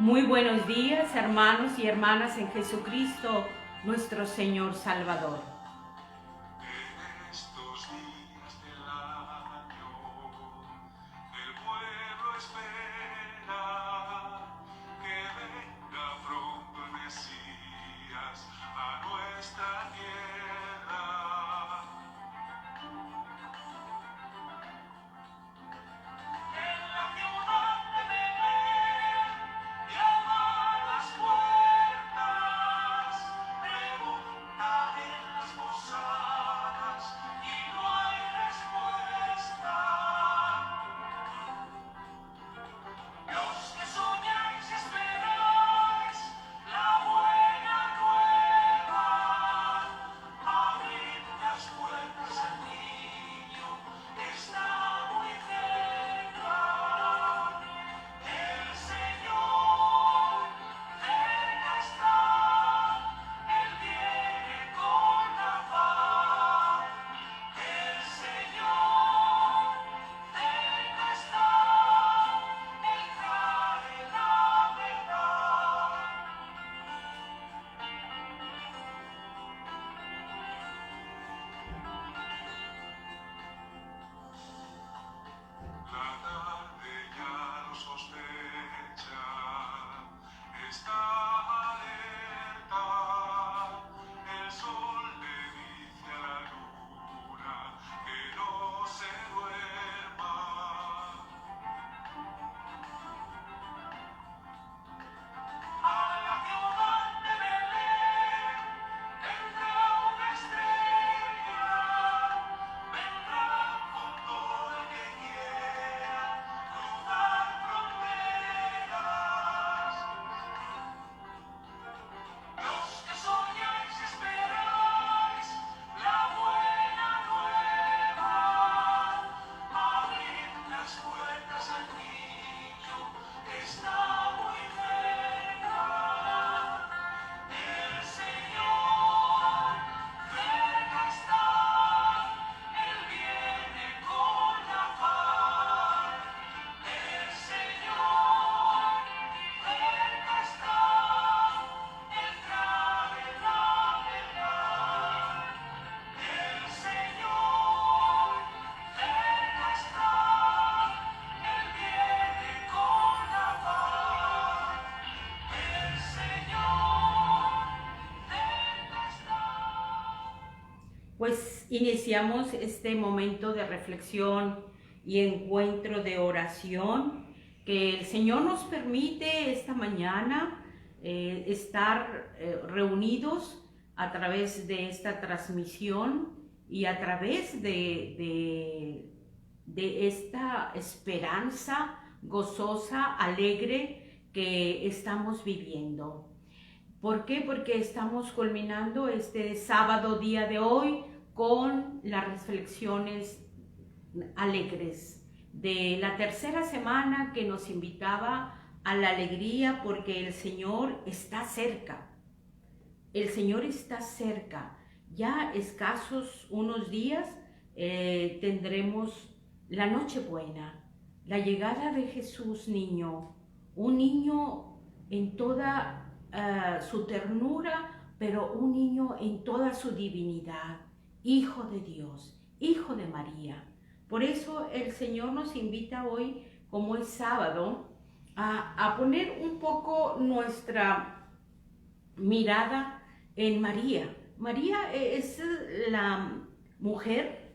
Muy buenos días, hermanos y hermanas en Jesucristo, nuestro Señor Salvador. En estos días del año, el pueblo espera que venga pronto el Mesías a nuestra tierra. En la ciudad de Belén llama a las puertas, pregunta en las posadas y no hay respuesta. Los que soñáis y esperáis la buena nueva, abrid las puertas al niño que está muy cerca. El Señor cerca está, Él viene con la paz. El Señor cerca está, Él trae la verdad. La tarde ya lo sospecha, está alerta, el sol le dice a la luna que no se duerma. A la ciudad de Belén vendrá una estrella, vendrá con todo el que quiera cruzar fronteras. Los que soñáis y esperáis la buena nueva, abrid las puertas al niño que está muy cerca. El Señor cerca está, Él viene con la paz. El Señor cerca está, Él trae la verdad. El Señor cerca está, Él viene con la paz. El Señor cerca está. Pues iniciamos este momento de reflexión y encuentro de oración que el Señor nos permite esta mañana estar reunidos a través de esta transmisión y a través de esta esperanza gozosa, alegre que estamos viviendo. ¿Por qué? Porque estamos culminando este sábado día de hoy con las reflexiones alegres de la tercera semana que nos invitaba a la alegría porque el Señor está cerca. El Señor está cerca. Ya escasos unos días tendremos la Nochebuena, la llegada de Jesús niño, un niño en toda su ternura, pero un niño en toda su divinidad, Hijo de Dios, Hijo de María. Por eso el Señor nos invita hoy, como es sábado, a poner un poco nuestra mirada en María. María es la mujer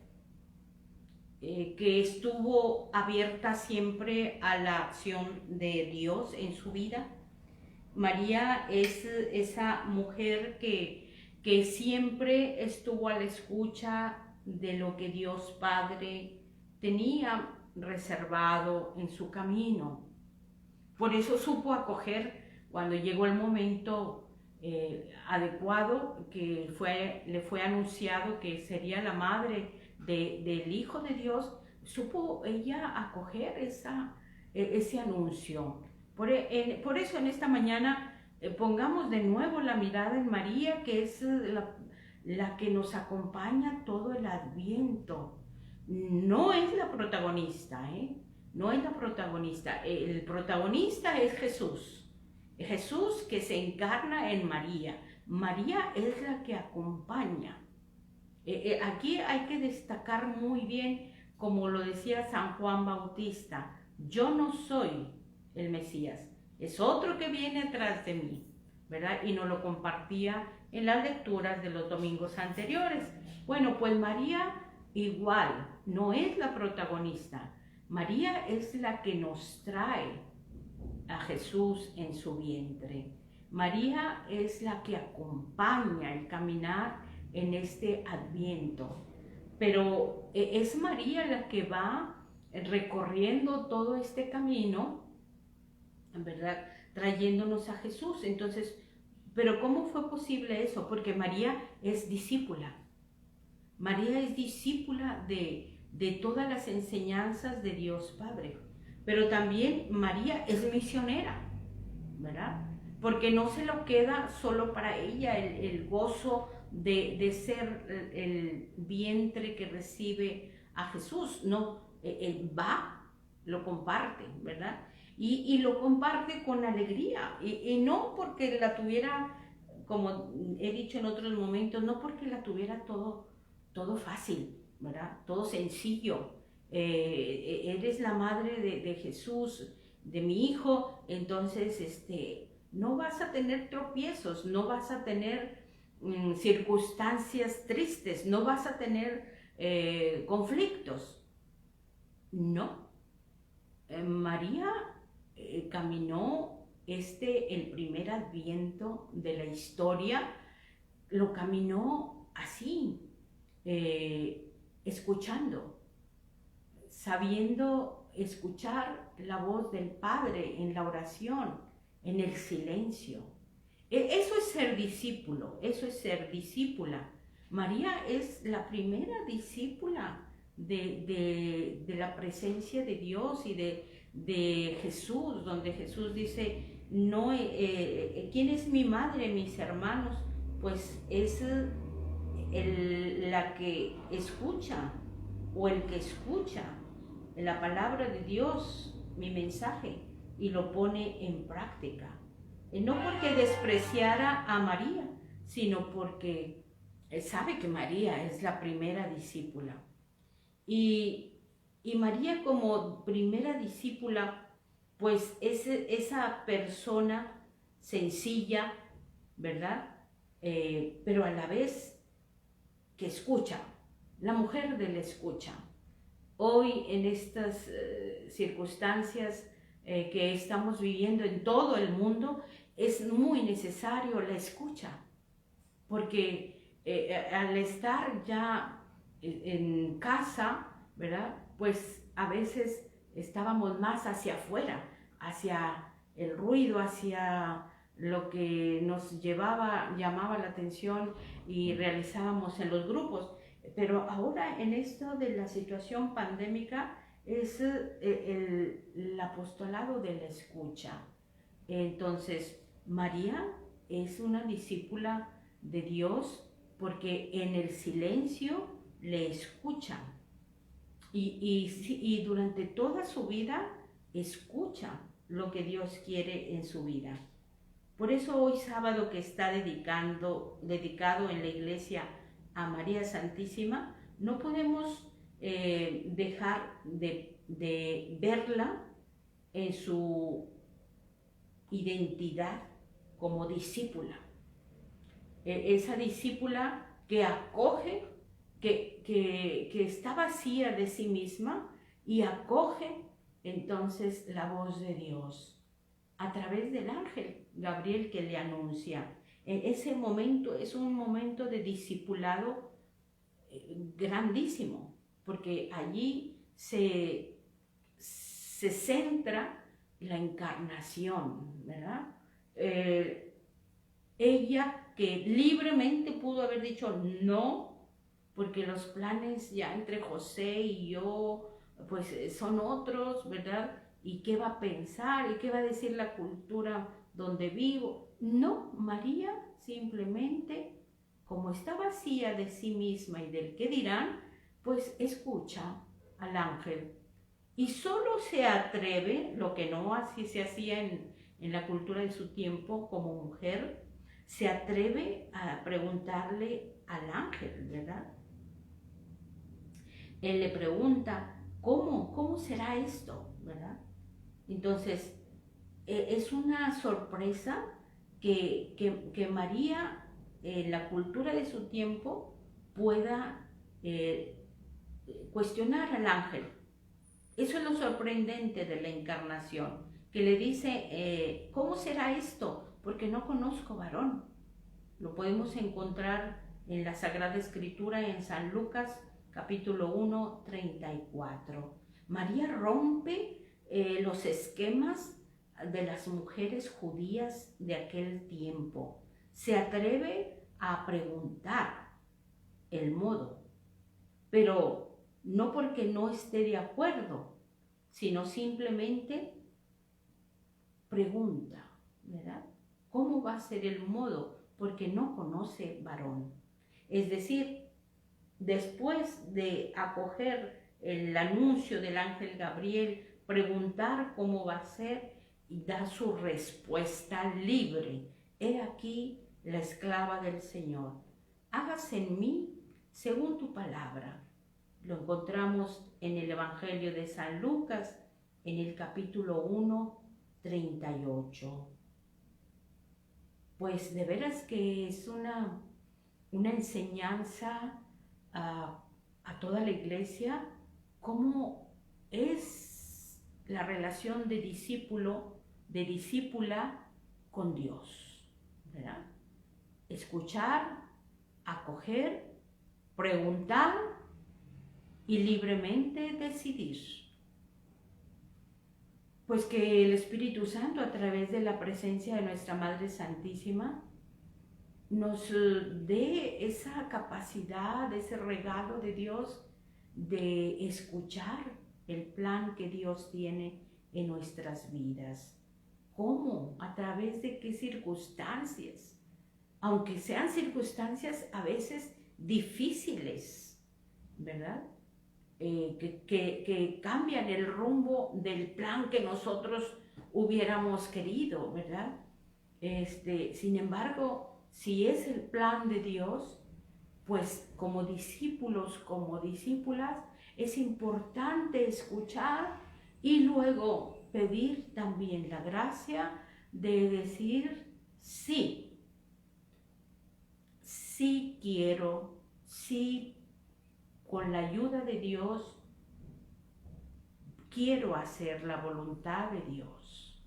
que estuvo abierta siempre a la acción de Dios en su vida. María es esa mujer que siempre estuvo a la escucha de lo que Dios Padre tenía reservado en su camino. Por eso supo acoger cuando llegó el momento adecuado que le fue anunciado que sería la madre del Hijo de Dios. Supo ella acoger ese anuncio. Por eso en esta mañana pongamos de nuevo la mirada en María, que es la que nos acompaña todo el Adviento. No es la protagonista, no es la protagonista. El protagonista es Jesús. Jesús que se encarna en María. María es la que acompaña. Aquí hay que destacar muy bien, como lo decía San Juan Bautista, yo no soy el Mesías, es otro que viene atrás de mí, ¿verdad? Y nos lo compartía en las lecturas de los domingos anteriores. Bueno, pues María igual, no es la protagonista. María es la que nos trae a Jesús en su vientre. María es la que acompaña el caminar en este Adviento. Pero es María la que va recorriendo todo este camino, ¿verdad? Trayéndonos a Jesús. Entonces, pero ¿cómo fue posible eso? Porque María es discípula. María es discípula de todas las enseñanzas de Dios Padre. Pero también María es misionera, ¿verdad? Porque no se lo queda solo para ella el gozo de ser el vientre que recibe a Jesús. No, él va, lo comparte, ¿verdad? Y lo comparte con alegría. Y no porque la tuviera, como he dicho en otros momentos, no porque la tuviera todo fácil, ¿verdad? Todo sencillo. Eres la madre de Jesús, de mi hijo, entonces no vas a tener tropiezos, no vas a tener circunstancias tristes, no vas a tener conflictos. No. María caminó el primer adviento de la historia, lo caminó así, escuchando, sabiendo escuchar la voz del Padre en la oración, en el silencio. Eso es ser discípulo, eso es ser discípula. María es la primera discípula de la presencia de Dios y de Jesús, donde Jesús dice, no, ¿quién es mi madre, mis hermanos? Pues es la que escucha o el que escucha la palabra de Dios, mi mensaje, y lo pone en práctica. No porque despreciara a María, sino porque sabe que María es la primera discípula. Y María como primera discípula, pues es esa persona sencilla, ¿verdad? Pero a la vez que escucha, la mujer de la escucha. Hoy en estas circunstancias que estamos viviendo en todo el mundo, es muy necesario la escucha, porque al estar ya en casa, ¿verdad? Pues a veces estábamos más hacia afuera, hacia el ruido, hacia lo que nos llamaba la atención y realizábamos en los grupos. Pero ahora en esto de la situación pandémica es el apostolado de la escucha. Entonces, María es una discípula de Dios porque en el silencio le escucha y durante toda su vida escucha lo que Dios quiere en su vida. Por eso hoy sábado que está dedicado en la iglesia a María Santísima, no podemos dejar de verla en su identidad como discípula. Esa discípula que acoge, que está vacía de sí misma y acoge entonces la voz de Dios a través del ángel Gabriel que le anuncia. Ese momento es un momento de discipulado grandísimo, porque allí se centra la encarnación, ¿verdad? Ella que libremente pudo haber dicho no, porque los planes ya entre José y yo, pues son otros, ¿verdad? ¿Y qué va a pensar? ¿Y qué va a decir la cultura donde vivo? No, María simplemente, como está vacía de sí misma y del qué dirán, pues escucha al ángel. Y solo se atreve, lo que no así se hacía en en la cultura de su tiempo, como mujer, se atreve a preguntarle al ángel, ¿verdad? Él le pregunta, ¿cómo será esto? ¿Verdad? Entonces, es una sorpresa que María, en la cultura de su tiempo, pueda cuestionar al ángel. Eso es lo sorprendente de la encarnación, que le dice, ¿cómo será esto? Porque no conozco varón. Lo podemos encontrar en la Sagrada Escritura en San Lucas, capítulo 1, 34. María rompe los esquemas de las mujeres judías de aquel tiempo. Se atreve a preguntar el modo, pero no porque no esté de acuerdo, sino simplemente pregunta, ¿verdad? ¿Cómo va a ser el modo? Porque no conoce varón. Es decir, después de acoger el anuncio del ángel Gabriel, preguntar cómo va a ser y dar su respuesta libre. He aquí la esclava del Señor. Hágase en mí según tu palabra. Lo encontramos en el Evangelio de San Lucas, en el capítulo 1, 38. Pues de veras que es una enseñanza a toda la iglesia, cómo es la relación de discípulo, de discípula con Dios, ¿verdad? Escuchar, acoger, preguntar y libremente decidir. Pues que el Espíritu Santo, a través de la presencia de nuestra Madre Santísima, nos dé esa capacidad, ese regalo de Dios de escuchar el plan que Dios tiene en nuestras vidas. ¿Cómo? ¿A través de qué circunstancias? Aunque sean circunstancias a veces difíciles, ¿verdad? Que cambian el rumbo del plan que nosotros hubiéramos querido, ¿verdad? Sin embargo, si es el plan de Dios, pues como discípulos, como discípulas, es importante escuchar y luego pedir también la gracia de decir sí, sí quiero, sí, con la ayuda de Dios, quiero hacer la voluntad de Dios.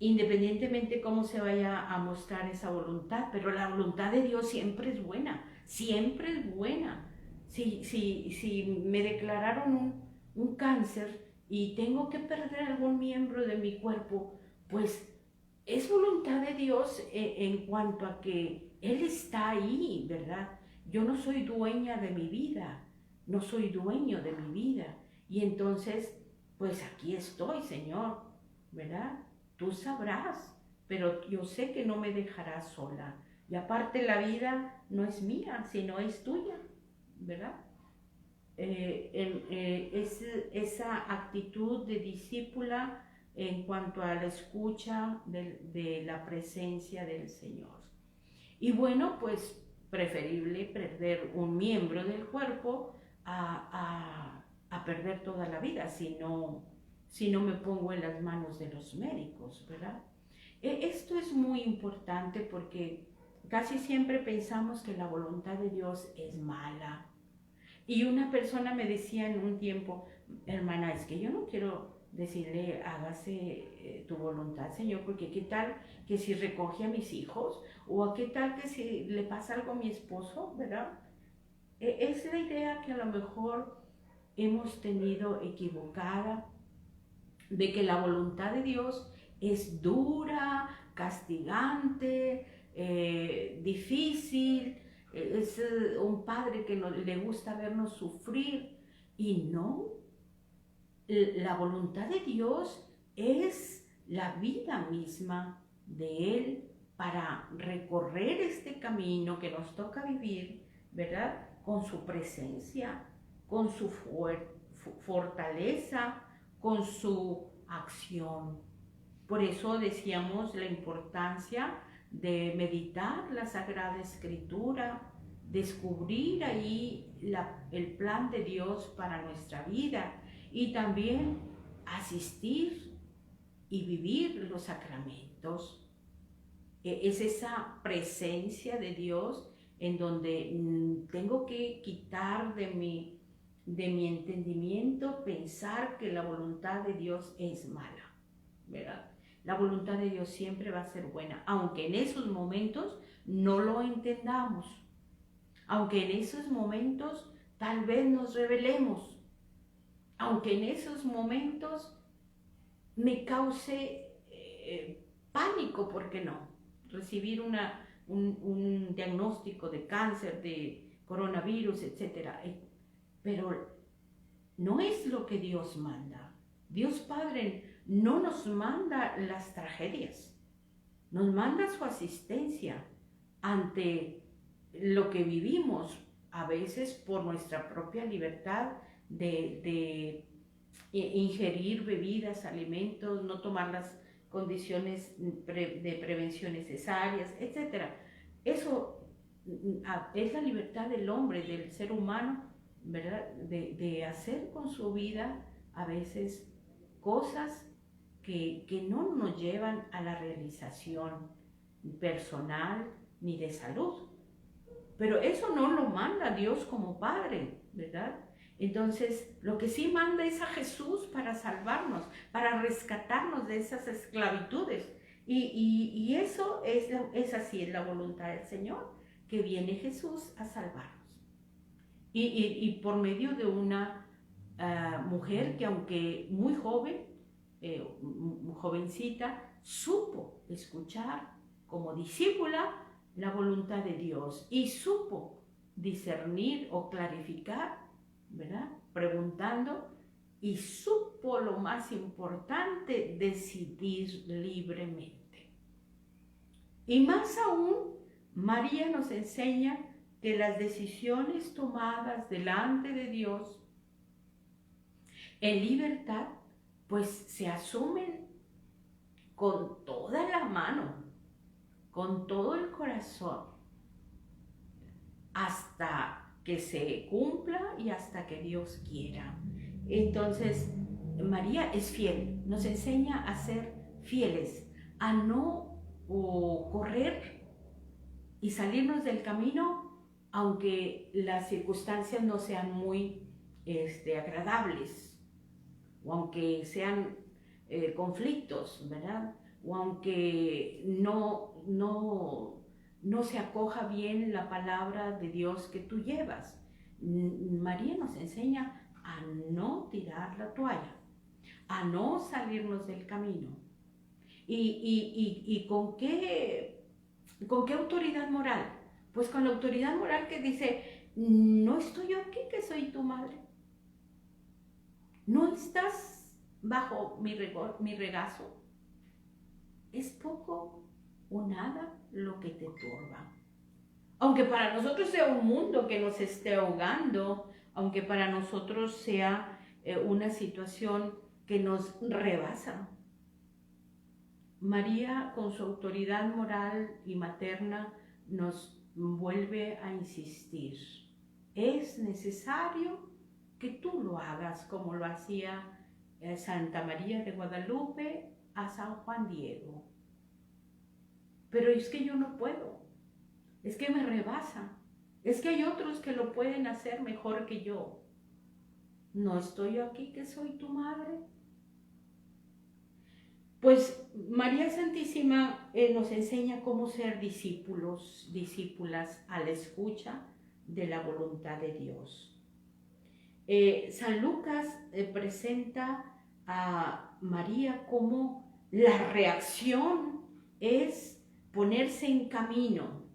Independientemente cómo se vaya a mostrar esa voluntad, pero la voluntad de Dios siempre es buena, siempre es buena. Si me declararon un cáncer y tengo que perder algún miembro de mi cuerpo, pues es voluntad de Dios en cuanto a que Él está ahí, ¿verdad? Yo no soy dueña de mi vida, no soy dueño de mi vida. Y entonces, pues aquí estoy, Señor, ¿verdad? Tú sabrás, pero yo sé que no me dejarás sola. Y aparte la vida no es mía, sino es tuya, ¿verdad? Esa actitud de discípula en cuanto a la escucha de la presencia del Señor. Y bueno, pues preferible perder un miembro del cuerpo a perder toda la vida si no me pongo en las manos de los médicos, ¿verdad? Esto es muy importante porque casi siempre pensamos que la voluntad de Dios es mala. Y una persona me decía en un tiempo, hermana, es que yo no quiero decirle, hágase tu voluntad, Señor, porque qué tal que si recoge a mis hijos, o qué tal que si le pasa algo a mi esposo, ¿verdad? Es la idea que a lo mejor hemos tenido equivocada, de que la voluntad de Dios es dura, castigante, difícil, es un padre que le gusta vernos sufrir, y no, la voluntad de Dios es la vida misma de Él para recorrer este camino que nos toca vivir, ¿verdad? Con su presencia, con su fortaleza, con su acción. Por eso decíamos la importancia de meditar la Sagrada Escritura, descubrir ahí el plan de Dios para nuestra vida y también asistir y vivir los sacramentos. Es esa presencia de Dios en donde tengo que quitar de mi entendimiento pensar que la voluntad de Dios es mala, ¿verdad? La voluntad de Dios siempre va a ser buena, aunque en esos momentos no lo entendamos, aunque en esos momentos tal vez nos rebelemos, aunque en esos momentos me cause pánico, ¿por qué no? Recibir un diagnóstico de cáncer, de coronavirus, etc. Pero no es lo que Dios manda. Dios Padre no nos manda las tragedias, nos manda su asistencia ante lo que vivimos, a veces por nuestra propia libertad de ingerir bebidas, alimentos, no tomar las condiciones de prevención necesarias, etc. Eso es la libertad del hombre, del ser humano, ¿verdad? De hacer con su vida a veces cosas que no nos llevan a la realización personal ni de salud. Pero eso no lo manda Dios como Padre, ¿verdad? Entonces, lo que sí manda es a Jesús para salvarnos, para rescatarnos de esas esclavitudes. Y eso es así, es la voluntad del Señor, que viene Jesús a salvarnos. Y por medio de una mujer que, aunque muy joven, jovencita, supo escuchar como discípula la voluntad de Dios y supo discernir o clarificar, ¿verdad? Preguntando, y supo lo más importante, decidir libremente. Y más aún, María nos enseña que las decisiones tomadas delante de Dios en libertad, pues se asumen con toda la mano, con todo el corazón, hasta que se cumpla y hasta que Dios quiera. Entonces, María es fiel, nos enseña a ser fieles, a no correr y salirnos del camino, aunque las circunstancias no sean muy agradables, o aunque sean conflictos, ¿verdad? O aunque no se acoja bien la palabra de Dios que tú llevas. María nos enseña a no tirar la toalla, a no salirnos del camino. ¿Y con qué autoridad moral? Pues con la autoridad moral que dice, no estoy yo aquí que soy tu madre. No estás bajo mi regazo. Es poco o nada lo que te turba. Aunque para nosotros sea un mundo que nos esté ahogando, aunque para nosotros sea una situación que nos rebasa, María, con su autoridad moral y materna, nos vuelve a insistir. Es necesario que tú lo hagas como lo hacía Santa María de Guadalupe a San Juan Diego. Pero es que yo no puedo, es que me rebasa, es que hay otros que lo pueden hacer mejor que yo. ¿No estoy yo aquí que soy tu madre? Pues María Santísima nos enseña cómo ser discípulos, discípulas a la escucha de la voluntad de Dios. San Lucas presenta a María como la reacción es ponerse en camino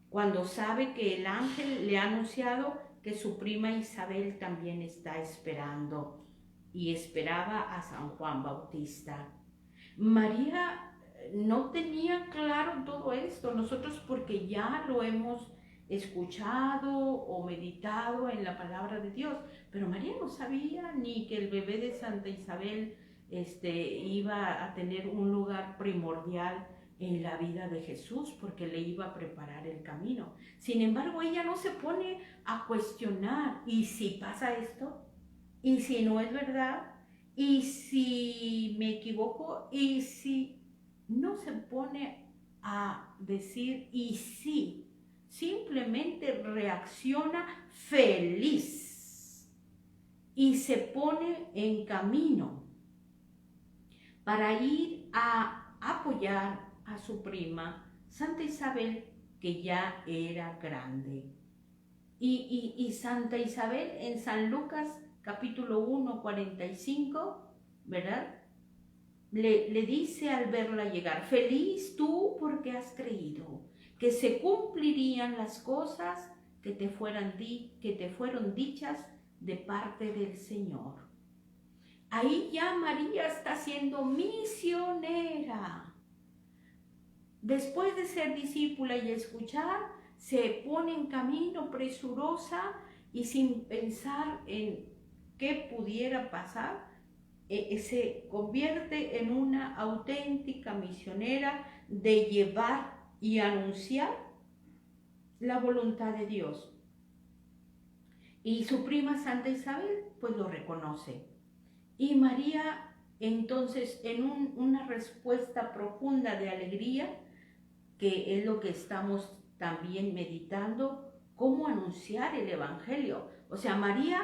cuando sabe que el ángel le ha anunciado que su prima Isabel también está esperando y esperaba a San Juan Bautista. María no tenía claro todo esto, nosotros porque ya lo hemos escuchado o meditado en la palabra de Dios, pero María no sabía ni que el bebé de Santa Isabel iba a tener un lugar primordial en la vida de Jesús porque le iba a preparar el camino. Sin embargo, ella no se pone a cuestionar, ¿y si pasa esto? ¿Y si no es verdad? ¿Y si me equivoco? ¿Y si no se pone a decir y sí? Simplemente reacciona feliz y se pone en camino para ir a apoyar a su prima Santa Isabel, que ya era grande. Y Santa Isabel en San Lucas capítulo 1, 45, ¿verdad? Le dice al verla llegar, feliz tú porque has creído, que se cumplirían las cosas que te fueron dichas de parte del Señor. Ahí ya María está siendo misionera. Después de ser discípula y escuchar, se pone en camino presurosa y sin pensar en qué pudiera pasar, se convierte en una auténtica misionera de llevar y anunciar la voluntad de Dios. Y su prima Santa Isabel pues lo reconoce. Y María entonces en una respuesta profunda de alegría, que es lo que estamos también meditando, cómo anunciar el Evangelio. O sea, María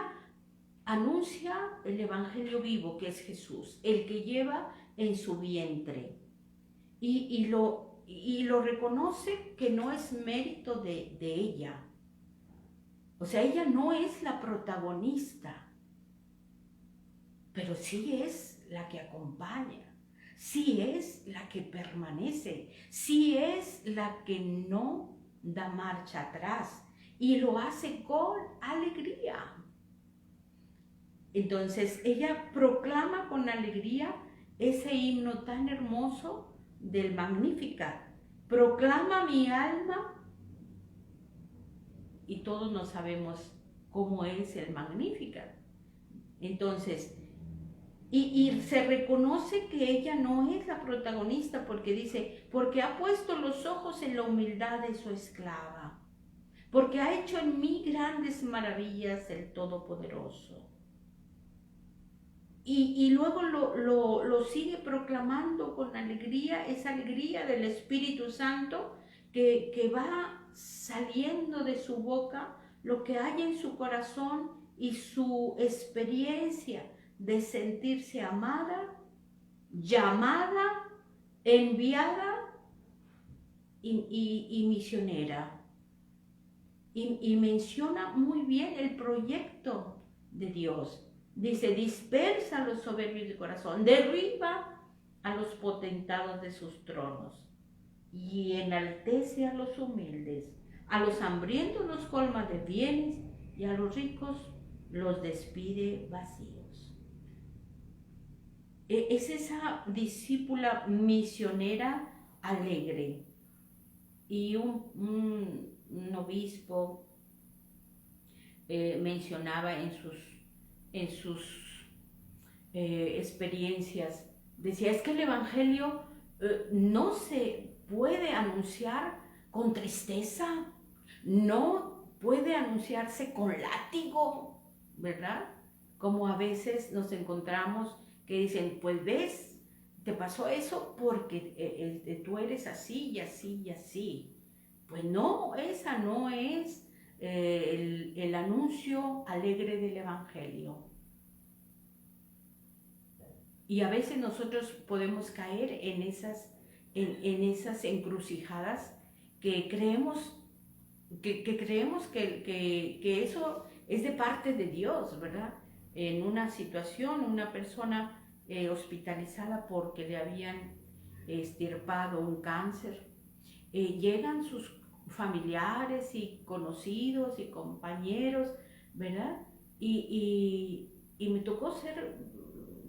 anuncia el Evangelio vivo, que es Jesús, el que lleva en su vientre. Y lo reconoce que no es mérito de ella. O sea, ella no es la protagonista, pero sí es la que acompaña, sí es la que permanece, sí es la que no da marcha atrás y lo hace con alegría. Entonces ella proclama con alegría ese himno tan hermoso del Magnificat. Proclama mi alma, y todos no sabemos cómo es el Magnificat. Entonces, y se reconoce que ella no es la protagonista porque dice, porque ha puesto los ojos en la humildad de su esclava, porque ha hecho en mí grandes maravillas el Todopoderoso. Y luego lo sigue proclamando con alegría, esa alegría del Espíritu Santo que va saliendo de su boca, lo que hay en su corazón y su experiencia de sentirse amada, llamada, enviada y misionera. Y menciona muy bien el proyecto de Dios. Dice, dispersa a los soberbios de corazón, derriba a los potentados de sus tronos y enaltece a los humildes. A los hambrientos los colma de bienes y a los ricos los despide vacíos. Es esa discípula misionera alegre. Y un obispo mencionaba en sus experiencias, decía, es que el Evangelio no se puede anunciar con tristeza, no puede anunciarse con látigo, ¿verdad? Como a veces nos encontramos que dicen, pues ves, te pasó eso porque tú eres así y así y así. Pues no, esa no es el anuncio alegre del Evangelio. Y a veces nosotros podemos caer en esas encrucijadas que creemos que eso es de parte de Dios, ¿verdad? En una situación, una persona hospitalizada porque le habían extirpado un cáncer, llegan sus familiares y conocidos y compañeros, ¿verdad? Y me tocó ser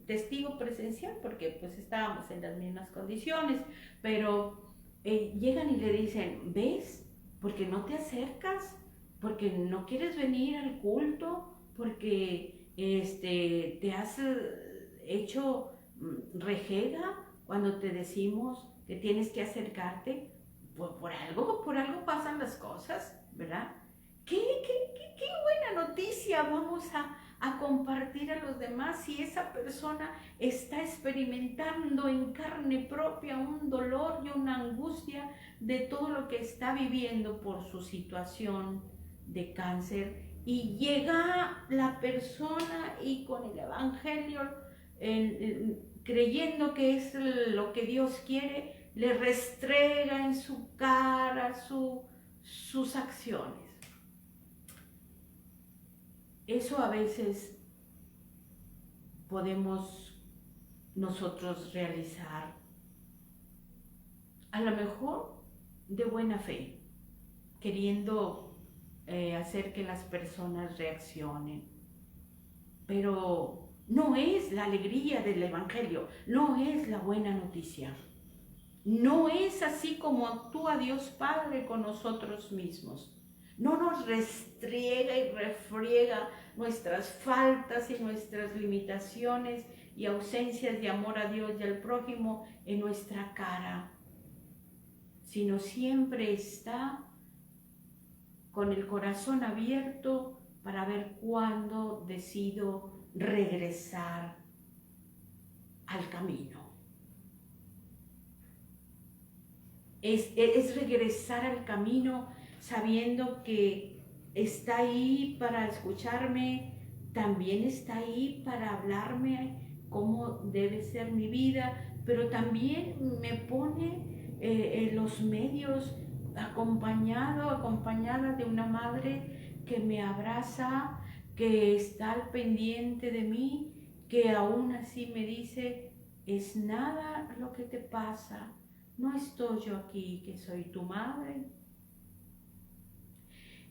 testigo presencial porque pues estábamos en las mismas condiciones, pero llegan y le dicen, ¿ves? Porque no te acercas, porque no quieres venir al culto, porque te has hecho rejega cuando te decimos que tienes que acercarte. Por algo pasan las cosas, ¿verdad? Qué buena noticia vamos a compartir a los demás si esa persona está experimentando en carne propia un dolor y una angustia de todo lo que está viviendo por su situación de cáncer, y llega la persona y con el evangelio, creyendo que es lo que Dios quiere, le restrega en su cara sus acciones. Eso a veces podemos nosotros realizar, a lo mejor de buena fe, queriendo hacer que las personas reaccionen, pero no es la alegría del evangelio, no es la buena noticia, no es así como actúa Dios Padre con nosotros mismos. No nos restriega y refriega nuestras faltas y nuestras limitaciones y ausencias de amor a Dios y al prójimo en nuestra cara, sino siempre está con el corazón abierto para ver cuándo decido regresar al camino. Es regresar al camino sabiendo que está ahí para escucharme, también está ahí para hablarme cómo debe ser mi vida, pero también me pone en los medios acompañada de una madre que me abraza, que está al pendiente de mí, que aún así me dice, es nada lo que te pasa, no estoy yo aquí, que soy tu madre.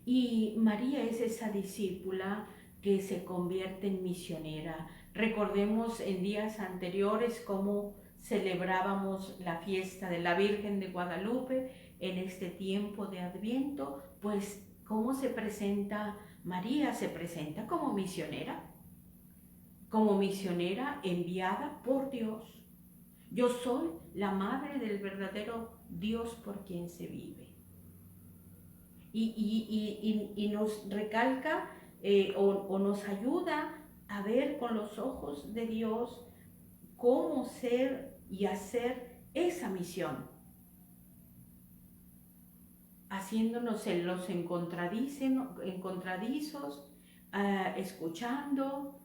Y María es esa discípula que se convierte en misionera. Recordemos en días anteriores cómo celebrábamos la fiesta de la Virgen de Guadalupe en este tiempo de Adviento, pues cómo se presenta María, se presenta como misionera enviada por Dios. Yo soy la madre del verdadero Dios por quien se vive. Y nos recalca o nos ayuda a ver con los ojos de Dios cómo ser y hacer esa misión, haciéndonos en los encontradizos, escuchando,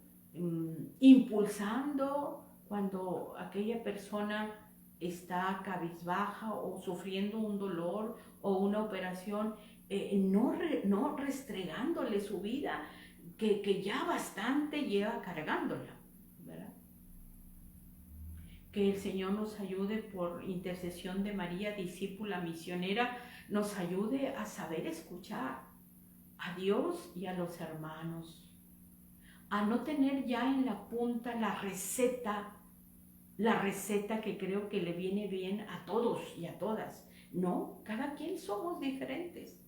impulsando cuando aquella persona está cabizbaja o sufriendo un dolor o una operación, no restregándole su vida, que ya bastante lleva cargándola, ¿verdad? Que el Señor nos ayude por intercesión de María, discípula misionera, nos ayude a saber escuchar a Dios y a los hermanos, a no tener ya en la punta la receta que creo que le viene bien a todos y a todas. No, cada quien somos diferentes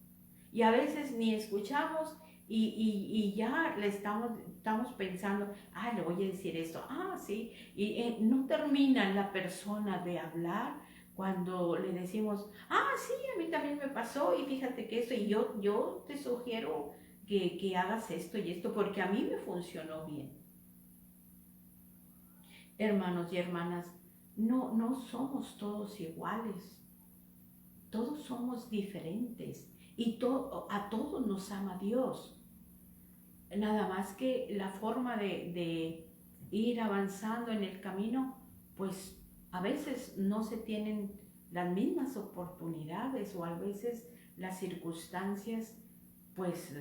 y a veces ni escuchamos y ya le estamos pensando, le voy a decir esto, sí, y no termina la persona de hablar cuando le decimos, sí, a mí también me pasó y fíjate que esto, y yo te sugiero que hagas esto y esto porque a mí me funcionó bien. Hermanos y hermanas, no somos todos iguales, todos somos diferentes y a todos nos ama Dios. Nada más que la forma de ir avanzando en el camino, pues a veces no se tienen las mismas oportunidades o a veces las circunstancias, pues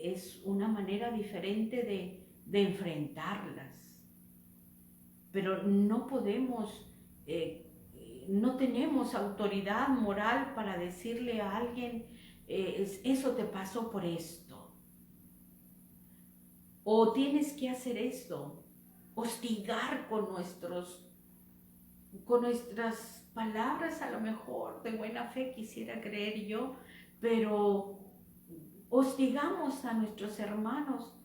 es una manera diferente de enfrentarlas. Pero no podemos, no tenemos autoridad moral para decirle a alguien, eso te pasó por esto. O tienes que hacer esto, hostigar con nuestras palabras, a lo mejor de buena fe quisiera creer yo, pero hostigamos a nuestros hermanos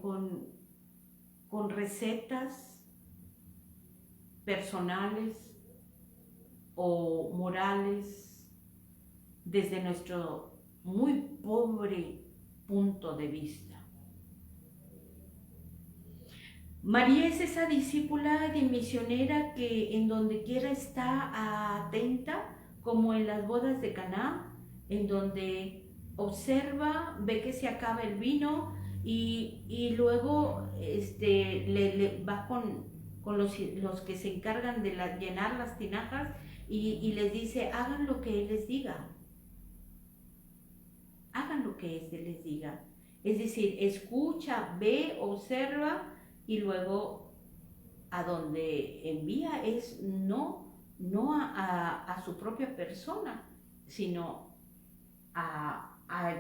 con recetas, personales o morales desde nuestro muy pobre punto de vista. María es esa discípula y misionera que en donde quiera está atenta, como en las bodas de Caná, en donde observa, ve que se acaba el vino y luego le va con los que se encargan de llenar las tinajas y les dice, hagan lo que Él les diga. Hagan lo que Él les diga. Es decir, escucha, ve, observa y luego a donde envía es no a su propia persona, sino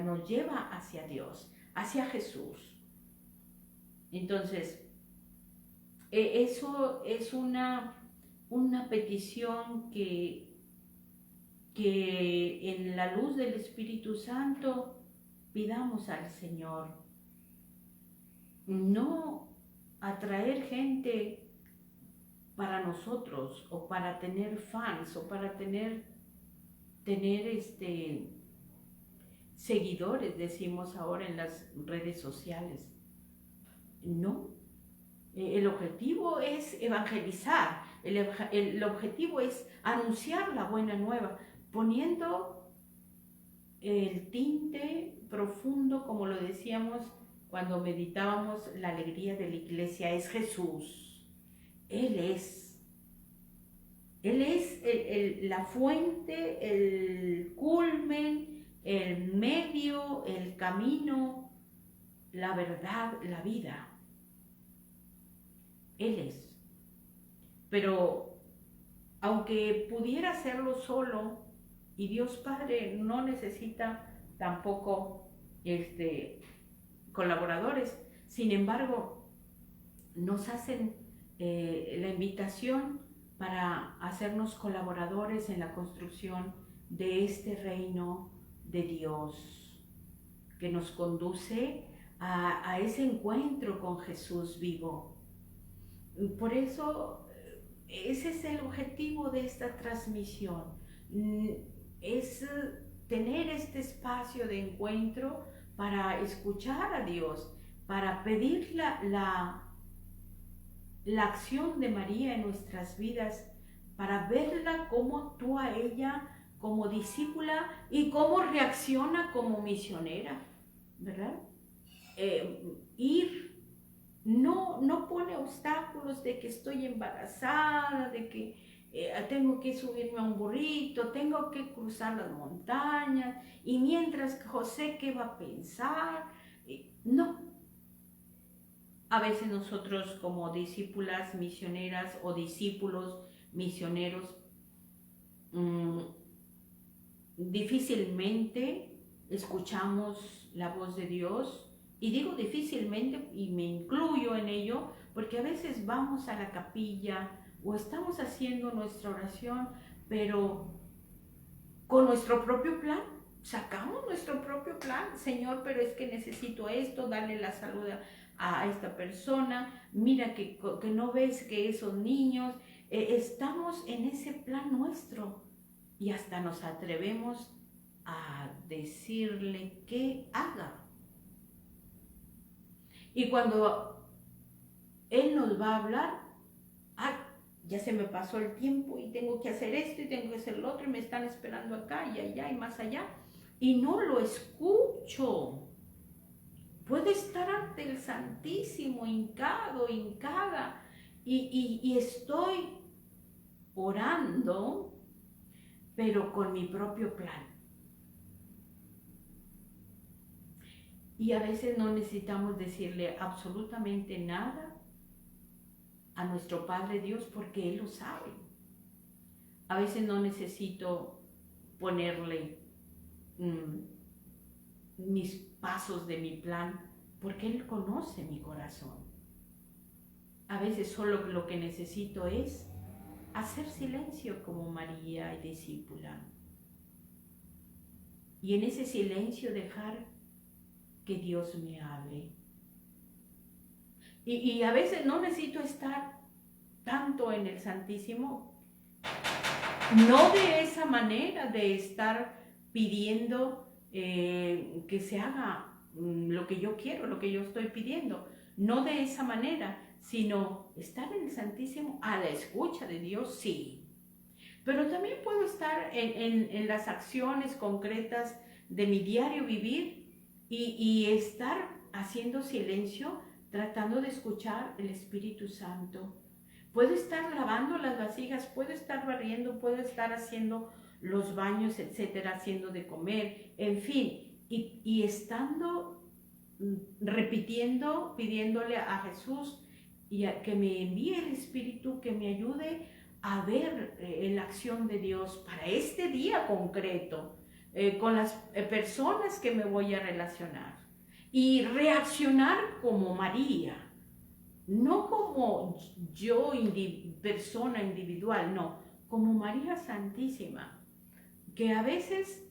nos lleva hacia Dios, hacia Jesús. Entonces, eso es una petición que en la luz del Espíritu Santo pidamos al Señor. No atraer gente para nosotros o para tener fans o para tener seguidores, decimos ahora en las redes sociales. No, el objetivo es evangelizar, el objetivo es anunciar la buena nueva, poniendo el tinte profundo, como lo decíamos cuando meditábamos, la alegría de la iglesia es Jesús. Él es la fuente, el culmen, el medio, el camino, la verdad, la vida. Él es. Pero aunque pudiera hacerlo solo, y Dios Padre no necesita tampoco colaboradores, sin embargo, nos hacen la invitación para hacernos colaboradores en la construcción de este reino de Dios que nos conduce a ese encuentro con Jesús vivo. Por eso, ese es el objetivo de esta transmisión, es tener este espacio de encuentro para escuchar a Dios, para pedir la acción de María en nuestras vidas, para verla cómo actúa ella como discípula y cómo reacciona como misionera, ¿verdad? No pone obstáculos de que estoy embarazada, de que tengo que subirme a un burrito, tengo que cruzar las montañas, y mientras José, ¿qué va a pensar? No. A veces nosotros como discípulas misioneras o discípulos misioneros difícilmente escuchamos la voz de Dios, y digo difícilmente y me incluyo en ello porque a veces vamos a la capilla o estamos haciendo nuestra oración, pero con nuestro propio plan. Sacamos nuestro propio plan, Señor, pero es que necesito esto, darle la salud a esta persona, mira que no ves que esos niños, estamos en ese plan nuestro y hasta nos atrevemos a decirle que haga. Y cuando Él nos va a hablar, ya se me pasó el tiempo y tengo que hacer esto y tengo que hacer lo otro y me están esperando acá y allá y más allá, y no lo escucho. Puedo estar ante el Santísimo, hincado, hincada, y estoy orando, pero con mi propio plan. Y a veces no necesitamos decirle absolutamente nada a nuestro Padre Dios porque Él lo sabe. A veces no necesito ponerle mis pasos de mi plan porque Él conoce mi corazón. A veces solo lo que necesito es hacer silencio como María y discípula. Y en ese silencio dejar que Dios me hable. Y a veces no necesito estar tanto en el Santísimo, no de esa manera de estar pidiendo que se haga lo que yo quiero, lo que yo estoy pidiendo, no de esa manera, sino estar en el Santísimo a la escucha de Dios, sí. Pero también puedo estar en las acciones concretas de mi diario vivir y estar haciendo silencio, tratando de escuchar el Espíritu Santo. Puedo estar lavando las vasijas, puedo estar barriendo, puedo estar haciendo los baños, etcétera, haciendo de comer, en fin, y estando repitiendo, pidiéndole a Jesús que me envíe el Espíritu, que me ayude a ver la acción de Dios para este día concreto, con las personas que me voy a relacionar y reaccionar como María, no como yo persona individual, no, como María Santísima, que a veces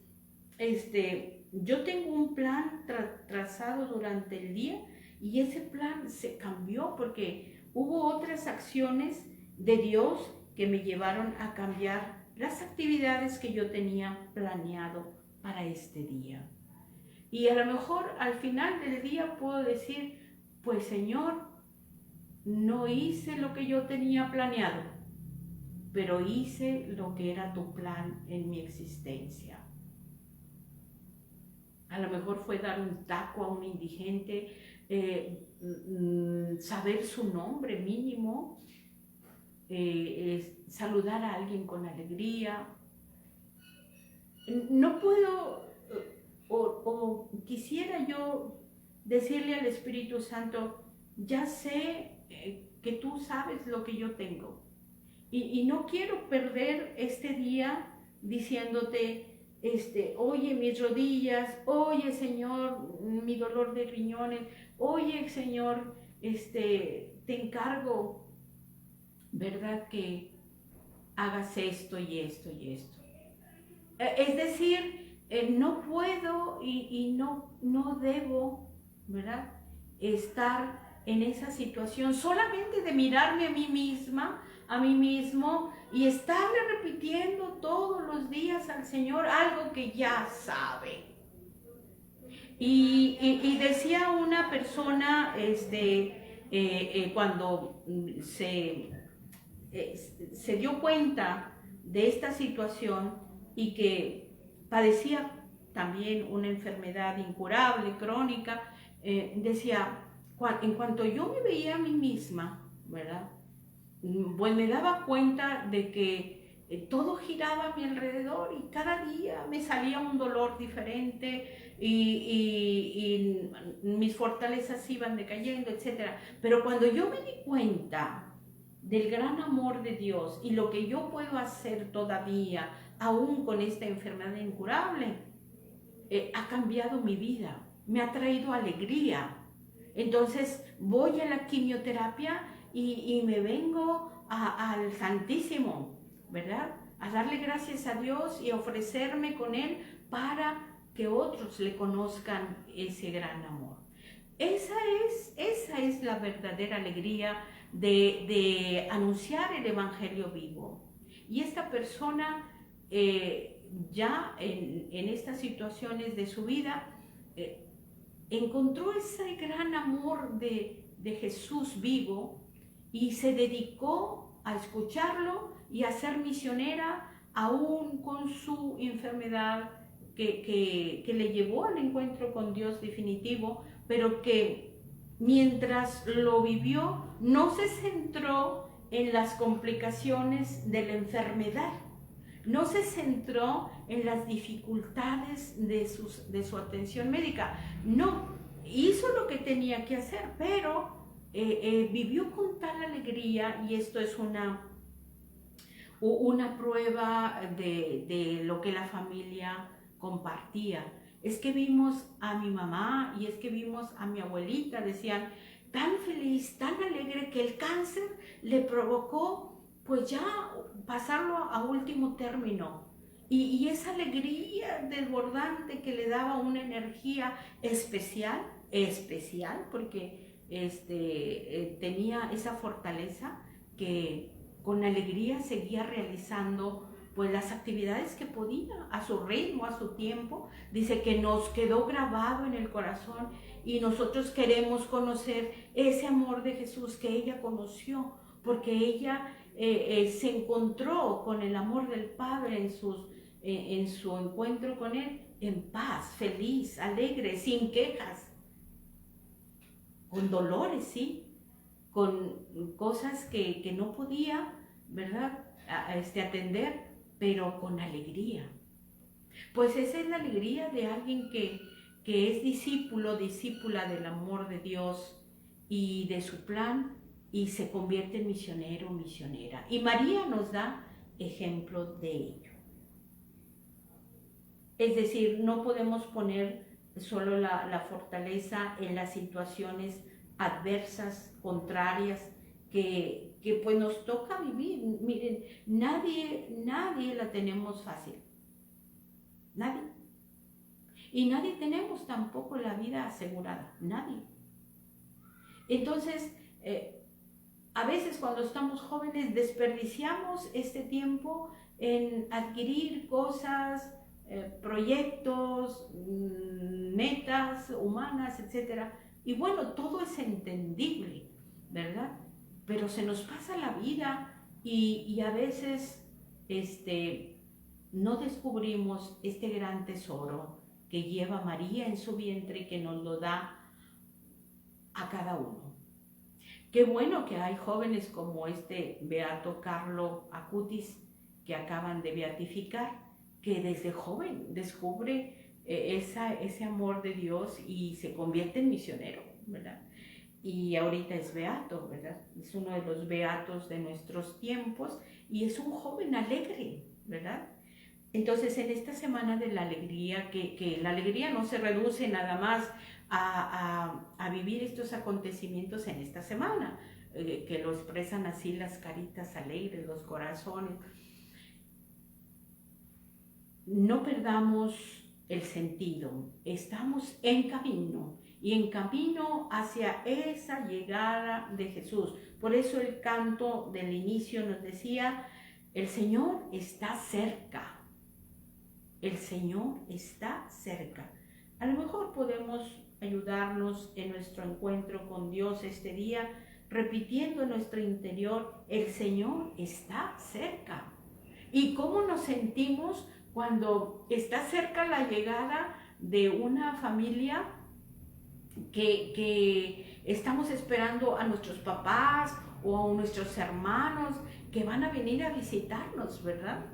yo tengo un plan trazado durante el día y ese plan se cambió porque hubo otras acciones de Dios que me llevaron a cambiar las actividades que yo tenía planeado para este día. Y a lo mejor al final del día puedo decir, pues Señor, no hice lo que yo tenía planeado, pero hice lo que era tu plan en mi existencia. A lo mejor fue dar un taco a un indigente, saber su nombre mínimo, saludar a alguien con alegría. No puedo, o quisiera yo decirle al Espíritu Santo, ya sé que tú sabes lo que yo tengo. Y no quiero perder este día diciéndote, oye, mis rodillas, oye, Señor, mi dolor de riñones, oye, Señor, te encargo, ¿verdad? Que hagas esto y esto y esto. Es decir, no puedo y no debo, ¿verdad? Estar en esa situación solamente de mirarme a mí misma, a mí mismo y estarle repitiendo todos los días al Señor algo que ya sabe. Y decía una persona cuando se dio cuenta de esta situación y que padecía también una enfermedad incurable, crónica, decía, en cuanto yo me veía a mí misma, ¿verdad? Pues me daba cuenta de que todo giraba a mi alrededor y cada día me salía un dolor diferente y mis fortalezas iban decayendo, etc. Pero cuando yo me di cuenta del gran amor de Dios y lo que yo puedo hacer todavía, aún con esta enfermedad incurable, ha cambiado mi vida, me ha traído alegría. Entonces voy a la quimioterapia y me vengo al Santísimo, ¿verdad? A darle gracias a Dios y a ofrecerme con Él para que otros le conozcan ese gran amor. Esa es la verdadera alegría de anunciar el Evangelio vivo. Y esta persona ya en estas situaciones de su vida encontró ese gran amor de Jesús vivo y se dedicó a escucharlo y a ser misionera aún con su enfermedad que le llevó al encuentro con Dios definitivo, pero que mientras lo vivió no se centró en las complicaciones de la enfermedad, no se centró en las dificultades de su atención médica, no, hizo lo que tenía que hacer, pero vivió con tal alegría, y esto es una prueba de lo que la familia compartía. Es que vimos a mi mamá y es que vimos a mi abuelita, decían, tan feliz, tan alegre, que el cáncer le provocó pues ya pasarlo a último término. Y esa alegría desbordante que le daba una energía especial, porque tenía esa fortaleza, que con alegría seguía realizando pues las actividades que podía, a su ritmo, a su tiempo. Dice que nos quedó grabado en el corazón y nosotros queremos conocer ese amor de Jesús que ella conoció, porque ella se encontró con el amor del Padre en su encuentro con Él, en paz, feliz, alegre, sin quejas, con dolores, sí, con cosas que no podía, ¿verdad?, atender, pero con alegría. Pues esa es la alegría de alguien que es discípulo, discípula del amor de Dios y de su plan, y se convierte en misionero o misionera. Y María nos da ejemplo de ello. Es decir, no podemos poner solo la fortaleza en las situaciones adversas, contrarias, que pues nos toca vivir. Miren, nadie la tenemos fácil. Nadie. Y nadie tenemos tampoco la vida asegurada. Nadie. Entonces, a veces cuando estamos jóvenes desperdiciamos este tiempo en adquirir cosas, proyectos, metas humanas, etc. Y bueno, todo es entendible, ¿verdad? Pero se nos pasa la vida y a veces no descubrimos este gran tesoro que lleva María en su vientre y que nos lo da a cada uno. Qué bueno que hay jóvenes como este beato Carlo Acutis, que acaban de beatificar, que desde joven descubre ese amor de Dios y se convierte en misionero, ¿verdad? Y ahorita es beato, ¿verdad? Es uno de los beatos de nuestros tiempos y es un joven alegre, ¿verdad? Entonces, en esta semana de la alegría, que la alegría no se reduce nada más a vivir estos acontecimientos en esta semana, que lo expresan así las caritas alegres, los corazones. No perdamos el sentido, estamos en camino y en camino hacia esa llegada de Jesús. Por eso el canto del inicio nos decía, el Señor está cerca. El Señor está cerca. A lo mejor podemos ayudarnos en nuestro encuentro con Dios este día, repitiendo en nuestro interior, el Señor está cerca. ¿Y cómo nos sentimos cuando está cerca la llegada de una familia que estamos esperando a nuestros papás o a nuestros hermanos que van a venir a visitarnos, ¿verdad?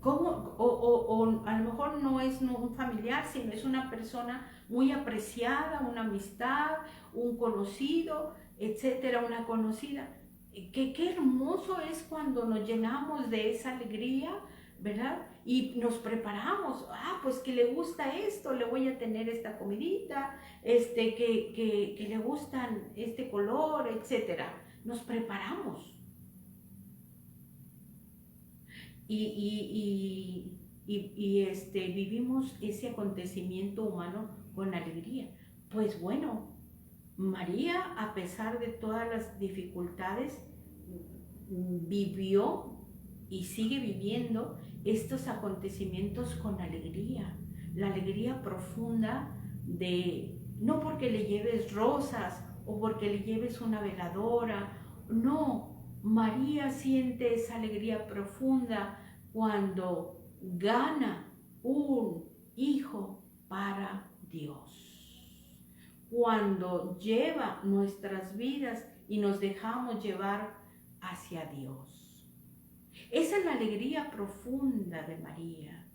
O a lo mejor no es un familiar, sino es una persona muy apreciada, una amistad, un conocido, etcétera, una conocida. Qué hermoso es cuando nos llenamos de esa alegría, ¿verdad? Y nos preparamos, pues que le gusta esto, le voy a tener esta comidita, que le gustan este color, etcétera. Nos preparamos. Vivimos ese acontecimiento humano con alegría. Pues bueno, María, a pesar de todas las dificultades, vivió y sigue viviendo estos acontecimientos con alegría. La alegría profunda de, no porque le lleves rosas o porque le lleves una veladora, no. María siente esa alegría profunda cuando gana un hijo para Dios. Cuando lleva nuestras vidas y nos dejamos llevar hacia Dios. Esa es la alegría profunda de María.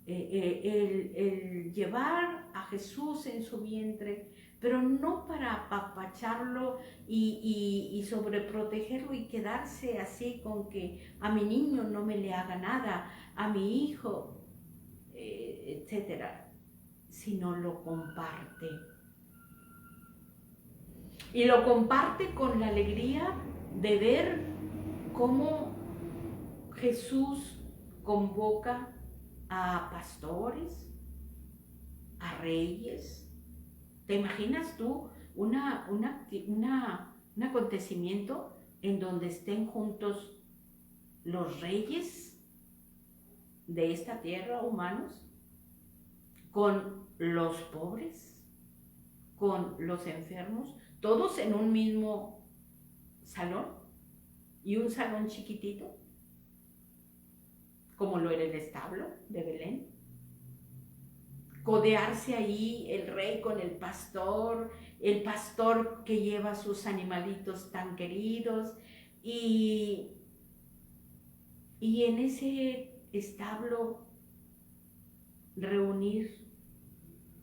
El llevar a Jesús en su vientre, pero no para apapacharlo y sobreprotegerlo y quedarse así con que a mi niño no me le haga nada, a mi hijo, etcétera, sino lo comparte. Y lo comparte con la alegría de ver cómo Jesús convoca a pastores, a reyes. ¿Te imaginas tú un acontecimiento en donde estén juntos los reyes de esta tierra, humanos, con los pobres, con los enfermos, todos en un mismo salón y un salón chiquitito, como lo era el establo de Belén. Codearse ahí el rey con el pastor que lleva sus animalitos tan queridos, y en ese establo reunir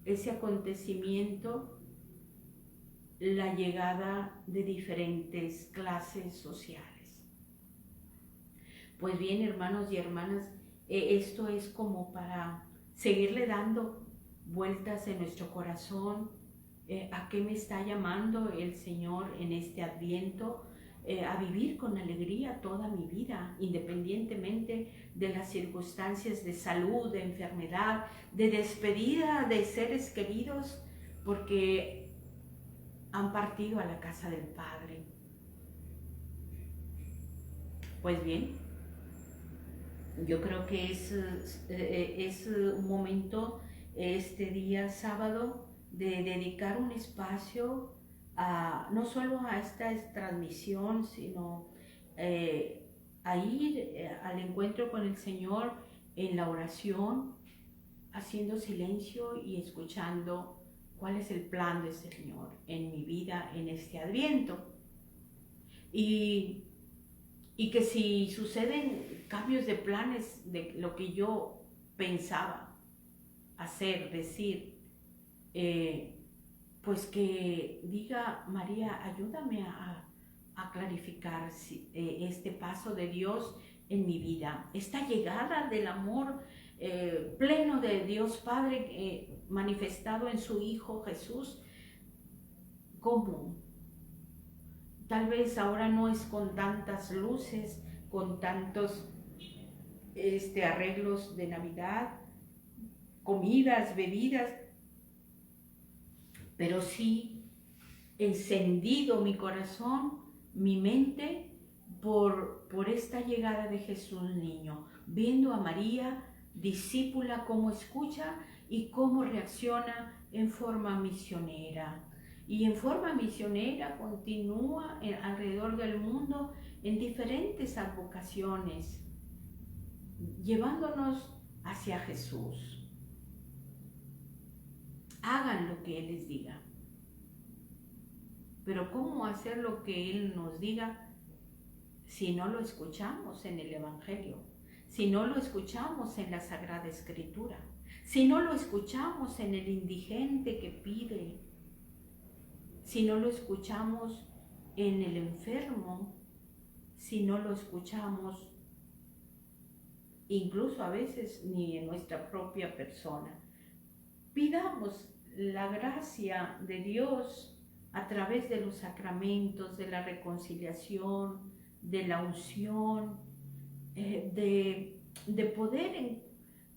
ese acontecimiento, la llegada de diferentes clases sociales. Pues bien, hermanos y hermanas, esto es como para seguirle dando vueltas en nuestro corazón, a qué me está llamando el Señor en este Adviento, a vivir con alegría toda mi vida, independientemente de las circunstancias de salud, de enfermedad, de despedida de seres queridos, porque han partido a la casa del Padre. Pues bien, yo creo que es un momento, este día sábado, de dedicar un espacio no solo a esta transmisión, sino a ir al encuentro con el Señor en la oración, haciendo silencio y escuchando cuál es el plan del Señor en mi vida en este Adviento. Y que si suceden cambios de planes de lo que yo pensaba hacer, decir, pues que diga: María, ayúdame a clarificar este paso de Dios en mi vida, esta llegada del amor pleno de Dios Padre manifestado en su Hijo Jesús. ¿Cómo? Tal vez ahora no es con tantas luces, con tantos arreglos de Navidad, comidas, bebidas, pero sí encendido mi corazón, mi mente, por esta llegada de Jesús niño, viendo a María, discípula, cómo escucha y cómo reacciona en forma misionera. Y en forma misionera continúa alrededor del mundo en diferentes advocaciones, llevándonos hacia Jesús. Hagan lo que Él les diga. Pero ¿cómo hacer lo que Él nos diga si no lo escuchamos en el Evangelio? Si no lo escuchamos en la Sagrada Escritura, si no lo escuchamos en el indigente que pide, si no lo escuchamos en el enfermo, si no lo escuchamos incluso a veces ni en nuestra propia persona. Pidamos la gracia de Dios a través de los sacramentos, de la reconciliación, de la unción, de poder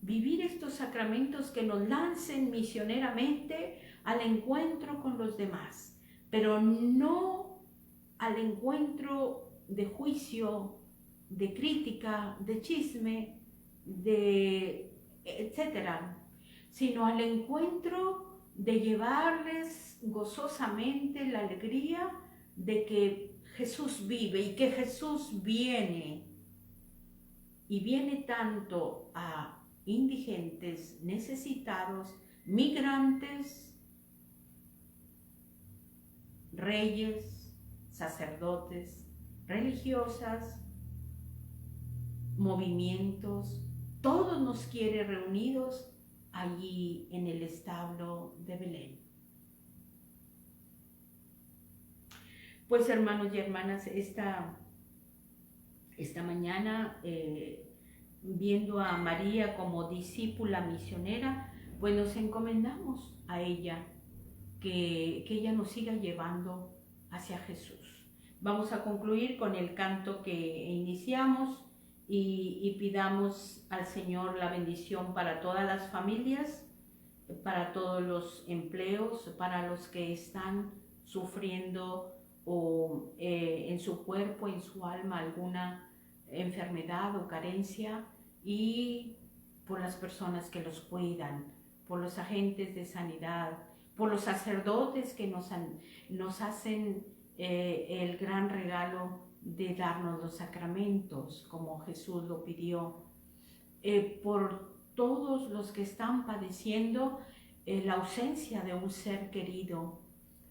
vivir estos sacramentos que nos lancen misioneramente al encuentro con los demás, pero no al encuentro de juicio, de crítica, de chisme, etcétera, sino al encuentro de llevarles gozosamente la alegría de que Jesús vive y que Jesús viene, y viene tanto a indigentes, necesitados, migrantes, reyes, sacerdotes, religiosas, movimientos, todos nos quiere reunidos allí en el establo de Belén. Pues hermanos y hermanas, esta mañana, viendo a María como discípula misionera, pues nos encomendamos a ella, que ella nos siga llevando hacia Jesús. Vamos a concluir con el canto que iniciamos y pidamos al Señor la bendición para todas las familias, para todos los empleos, para los que están sufriendo o en su cuerpo, en su alma, alguna enfermedad o carencia, y por las personas que los cuidan, por los agentes de sanidad, por los sacerdotes que nos hacen el gran regalo de darnos los sacramentos, como Jesús lo pidió, por todos los que están padeciendo la ausencia de un ser querido,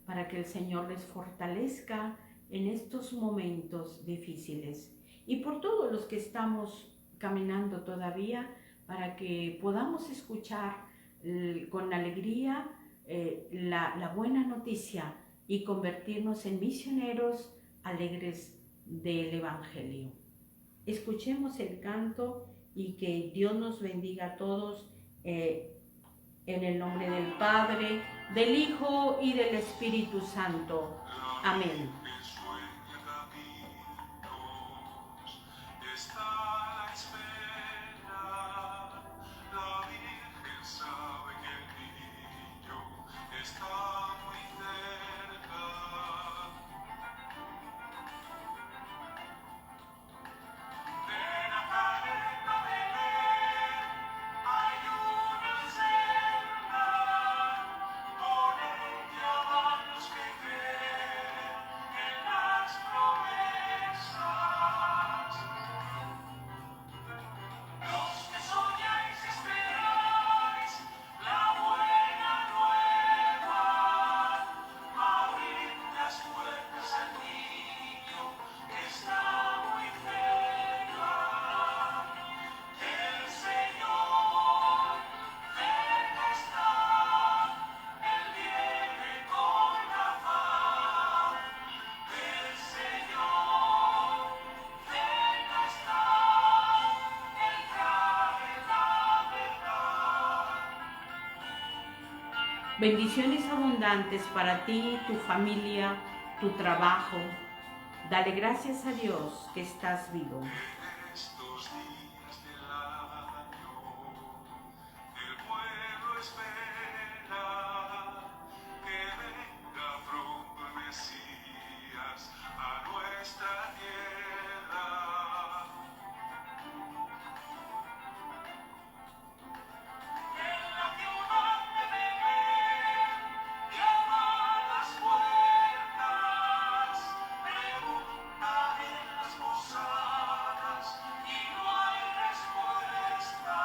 para que el Señor les fortalezca en estos momentos difíciles, y por todos los que estamos caminando todavía, para que podamos escuchar con alegría la buena noticia y convertirnos en misioneros alegres del Evangelio. Escuchemos el canto y que Dios nos bendiga a todos en el nombre del Padre, del Hijo y del Espíritu Santo. Amén. Bendiciones abundantes para ti, tu familia, tu trabajo. Dale gracias a Dios que estás vivo. Estos días del año, el pueblo espera que venga pronto el Mesías a nuestra tierra. En la ciudad de Belén llama a las puertas, pregunta en las posadas y no hay respuesta.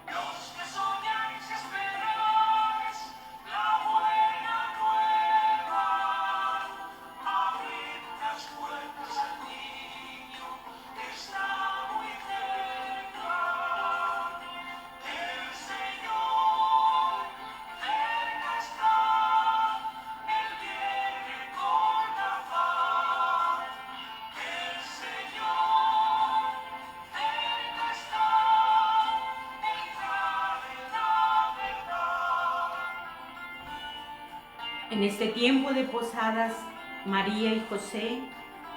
Los que soñáis y esperáis la buena nueva, abrid las puertas al niño que está muy cerca. El Señor cerca está, Él viene con la paz. El Señor cerca está, Él trae la verdad. En este tiempo de posadas, María y José,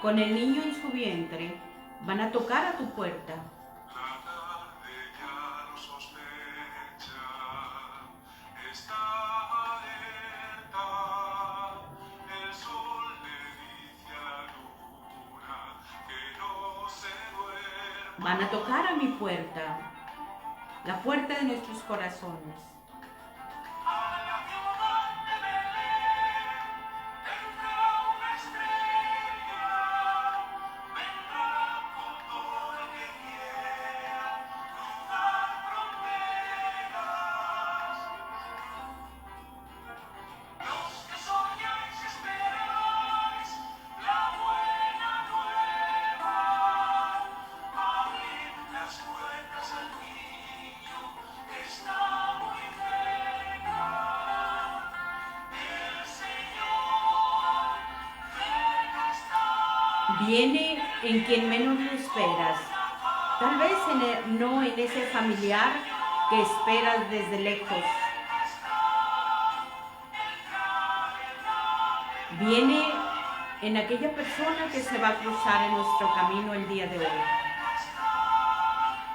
con el niño en su vientre, van a tocar a tu puerta. La tarde ya lo sospecha, está alerta, el sol le dice a la luna que no se duerma. Van a tocar a mi puerta, la puerta de nuestros corazones. A la ciudad de Belén entra una estrella, vendrá con todo el que quiera cruzar fronteras. Los que soñáis y esperáis la buena nueva, abrid las puertas al niño que está muy cerca. El Señor cerca está. Viene en quien menos lo esperas, tal vez no en ese familiar que esperas desde lejos. Viene en aquella persona que se va a cruzar en nuestro camino el día de hoy.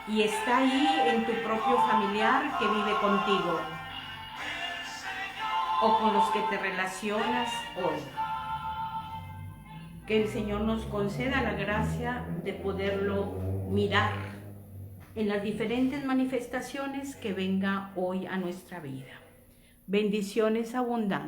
Y está ahí en tu propio familiar que vive contigo. El Señor o con los que te relacionas hoy. Que el Señor nos conceda la gracia de poderlo mirar en las diferentes manifestaciones que venga hoy a nuestra vida. Bendiciones abundantes.